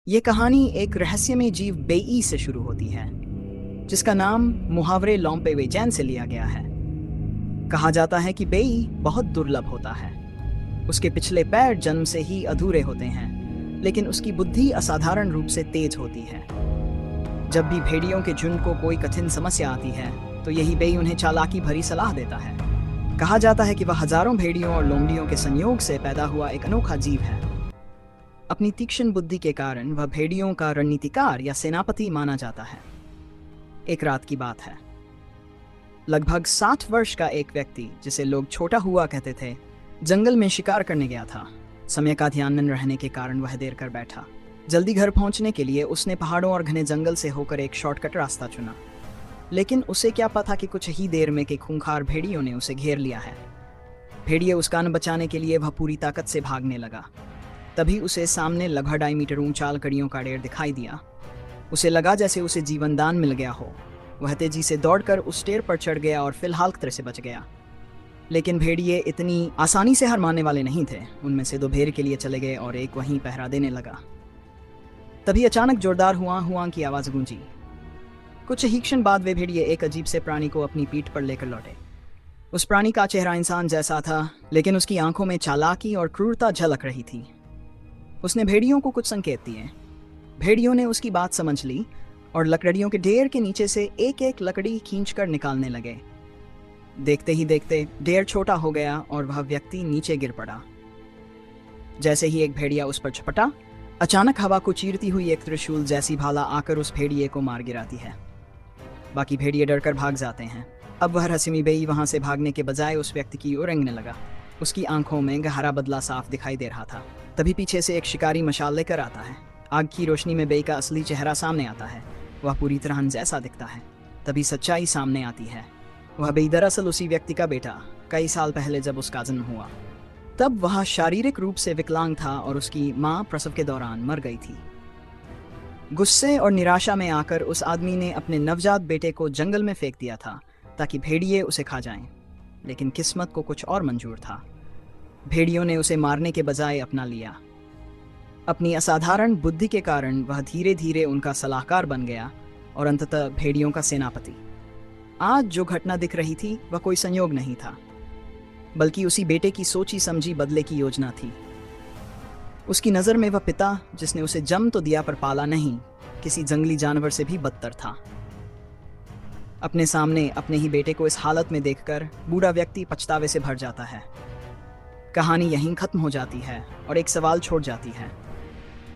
ये कहानी एक रहस्यमय जीव बेई से शुरू होती है, जिसका नाम मुहावरे लॉम्पे वेजैन से लिया गया है। कहा जाता है कि बेई बहुत दुर्लभ होता है। उसके पिछले पैर जन्म से ही अधूरे होते हैं, लेकिन उसकी बुद्धि असाधारण रूप से तेज होती है। जब भी भेड़ियों के झुंड को कोई कठिन समस्या आती है, तो यही बेई उन्हें चालाकी भरी सलाह देता है। कहा जाता है कि वह हजारों भेड़ियों और लोमड़ियों के संयोग से पैदा हुआ एक अनोखा जीव है। अपनी तीक्ष्ण बुद्धि के कारण वह भेड़ियों का रणनीतिकार या सेनापति माना जाता है। एक रात की बात है। लगभग 60 वर्ष का एक व्यक्ति, जिसे लोग छोटा हुआ कहते थे, जंगल में शिकार करने गया था। समय का ध्यान न रहने के कारण वह देर कर बैठा। जल्दी घर पहुंचने के लिए उसने पहाड़ों और घने जंगल से होकर एक शॉर्टकट रास्ता चुना। लेकिन उसे क्या पता कि कुछ ही देर में के खूंखार भेड़ियों ने उसे घेर लिया है। भेड़िए उसका न बचाने के लिए वह पूरी ताकत से भागने लगा। तभी उसे सामने लगभग 2.5 मीटर ऊंचा लकड़ियों का ढेर दिखाई दिया। उसे लगा जैसे उसे जीवन दान मिल गया हो। वह तेजी से दौड़कर उस ढेर पर चढ़ गया और फिलहाल खतरे से बच गया। लेकिन भेड़िए इतनी आसानी से हार मानने वाले नहीं थे। उनमें से 2 भेड़ के लिए चले गए और एक वहीं पहरा देने लगा। तभी अचानक जोरदार हुआ हुआ की आवाज गूंजी। कुछ ही क्षण बाद वे भेड़िए एक अजीब से प्राणी को अपनी पीठ पर लेकर लौटे। उस प्राणी का चेहरा इंसान जैसा था, लेकिन उसकी आंखों में चालाकी और क्रूरता झलक रही थी। उसने भेड़ियों को कुछ संकेत दिए। भेड़ियों ने उसकी बात समझ ली और लकड़ियों के ढेर के नीचे से एक एक लकड़ी खींचकर निकालने लगे। देखते ही देखते ढेर छोटा हो गया और वह व्यक्ति नीचे गिर पड़ा। जैसे ही एक भेड़िया उस पर झपटा, अचानक हवा को चीरती हुई एक त्रिशूल जैसी भाला आकर उस भेड़िए को मार गिराती है। बाकी भेड़िए डरकर भाग जाते हैं। अब वह रहस्यमयी बेई वहां से भागने के बजाय उस व्यक्ति की ओर रेंगने लगा। उसकी आंखों में गहरा बदला साफ दिखाई दे रहा था। तभी पीछे से एक शिकारी मशाल लेकर आता है। आग की रोशनी में बेई का असली चेहरा सामने आता है। वह पूरी तरह जैसा दिखता है। तभी सच्चाई सामने आती है। वह बेई दरअसल उसी व्यक्ति का बेटा, कई साल पहले जब उसका जन्म हुआ, तब वह शारीरिक रूप से विकलांग था और उसकी मां प्रसव के दौरान मर गई थी। गुस्से और निराशा में आकर उस आदमी ने अपने नवजात बेटे को जंगल में फेंक दिया था ताकि भेड़िए उसे खा जाएं। लेकिन किस्मत को कुछ और मंजूर था। भेड़ियों ने उसे मारने के बजाय अपना लिया। अपनी असाधारण बुद्धि के कारण वह धीरे धीरे उनका सलाहकार बन गया और अंततः भेड़ियों का सेनापति। आज जो घटना दिख रही थी वह कोई संयोग नहीं था, बल्कि उसी बेटे की सोची समझी बदले की योजना थी। उसकी नज़र में वह पिता, जिसने उसे जन्म तो दिया पर पाला नहीं, किसी जंगली जानवर से भी बदतर था। अपने सामने अपने ही बेटे को इस हालत में देखकर बूढ़ा व्यक्ति पछतावे से भर जाता है। कहानी यहीं खत्म हो जाती है और एक सवाल छोड़ जाती है।